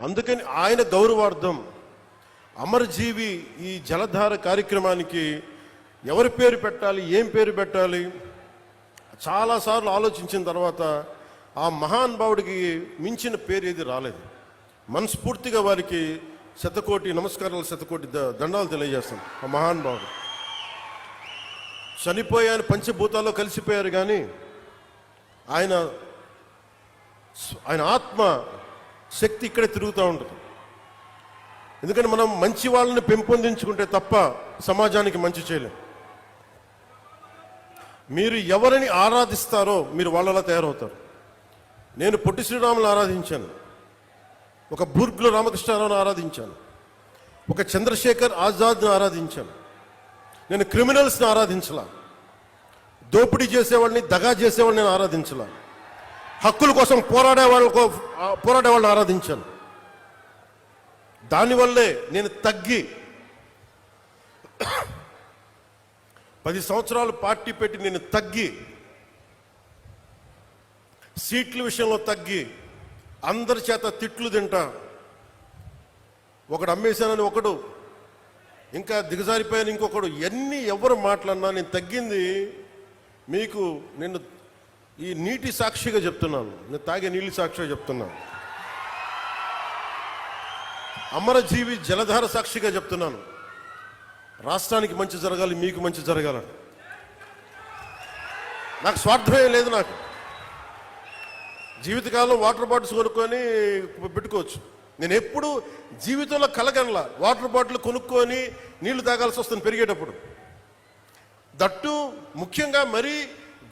అందుకని ఆయన గౌరవార్థం అమరజీవి ఈ జలధార కార్యక్రమానికి ఎవరి పేరు పెట్టాలి, ఏం పేరు పెట్టాలి చాలాసార్లు ఆలోచించిన తర్వాత ఆ మహానుభావుడికి మించిన పేరు ఏది రాలేదు. మనస్ఫూర్తిగా వారికి శతకోటి నమస్కారాలు, శతకోటి దండాలు తెలియజేస్తాం. ఆ మహానుభావుడు చనిపోయాను, పంచభూతాల్లో కలిసిపోయారు, కానీ ఆయన ఆత్మ శక్తి ఇక్కడే తిరుగుతూ ఉంటుంది. ఎందుకంటే మనం మంచి వాళ్ళని పెంపొందించుకుంటే తప్ప సమాజానికి మంచి చేయలేం. మీరు ఎవరిని ఆరాధిస్తారో మీరు వాళ్ళలా తయారవుతారు. నేను పొట్టి శ్రీరాములు ఆరాధించాను, ఒక బూర్గుల రామకృష్ణారావును ఆరాధించాను, ఒక చంద్రశేఖర్ ఆజాద్ను ఆరాధించాను. నేను క్రిమినల్స్ని ఆరాధించలా, దోపిడీ చేసేవాళ్ళని, దగా చేసేవాళ్ళని నేను ఆరాధించలా, హక్కుల కోసం పోరాడే వాళ్ళని ఆరాధించాను. దానివల్లే నేను తగ్గి 10 సంవత్సరాలు పార్టీ పెట్టి నేను తగ్గి, సీట్ల విషయంలో తగ్గి, అందరి చేత తిట్లు తింటా, ఒకడు అమ్మేశానని ఒకడు, ఇంకా దిగజారిపోయాను ఇంకొకడు, ఎవరు మాట్లాడినా నేను తగ్గింది. మీకు నేను ఈ నీటి సాక్షిగా చెప్తున్నాను, నేను తాగే నీళ్ళు సాక్షిగా చెప్తున్నాను, అమరజీవి జలధార సాక్షిగా చెప్తున్నాను. రాష్ట్రానికి మంచి జరగాలి, మీకు మంచి జరగాలని నాకు స్వార్థమే లేదు. నాకు జీవితకాలం వాటర్ బాటిల్స్ కొనుక్కొని పెట్టుకోవచ్చు. నేను ఎప్పుడు జీవితంలో కలగనలా వాటర్ బాటిల్ కొనుక్కొని నీళ్లు తాగాల్సి వస్తుంది పెరిగేటప్పుడు. దట్టు ముఖ్యంగా మరి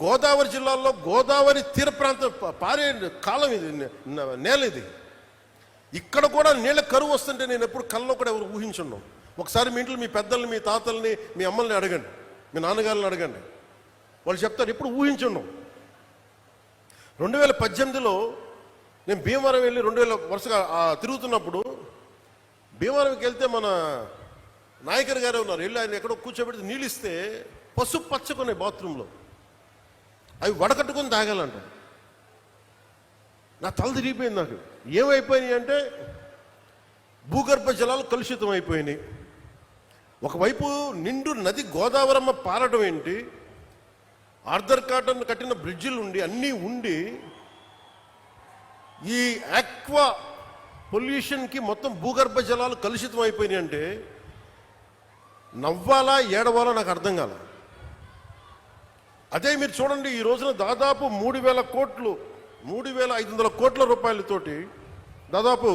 గోదావరి జిల్లాలో గోదావరి తీర ప్రాంతం పారే కాలం ఇది, నేల ఇది. ఇక్కడ కూడా నీళ్ళ కరువు వస్తుంటే నేను ఎప్పుడు కళ్ళలో కూడా ఎవరు ఊహించున్నాం. ఒకసారి మీ ఇంట్లో మీ పెద్దల్ని, మీ తాతల్ని, మీ అమ్మల్ని అడగండి, మీ నాన్నగారిని అడగండి, వాళ్ళు చెప్తారు ఎప్పుడు ఊహించున్నాం. 2018లో నేను భీమవరం వెళ్ళి 2000 వరుసగా తిరుగుతున్నప్పుడు, భీమవరంకి వెళ్తే మన నాయకర్ గారే ఉన్నారు, వెళ్ళి ఆయన ఎక్కడో కూర్చోబెడితే నీళ్ళు ఇస్తే పసుపు పచ్చకున్నాయి బాత్రూంలో, అవి వడకట్టుకొని తాగాలంట. నా తల తిరిగిపోయింది. నాకు ఏమైపోయినాయి అంటే భూగర్భ జలాలు కలుషితం అయిపోయినాయి. ఒకవైపు నిండు నది గోదావరమ్మ పారడం ఏంటి, ఆర్థర్ కాటన్ కట్టిన బ్రిడ్జిలు ఉండి అన్నీ ఉండి ఈ ఆక్వా పొల్యూషన్కి మొత్తం భూగర్భ జలాలు కలుషితం అయిపోయినాయి అంటే నవ్వాలా ఏడవాలా నాకు అర్థం కాల. అదే మీరు చూడండి, ఈ రోజున దాదాపు 3,500 కోట్ల రూపాయలతోటి దాదాపు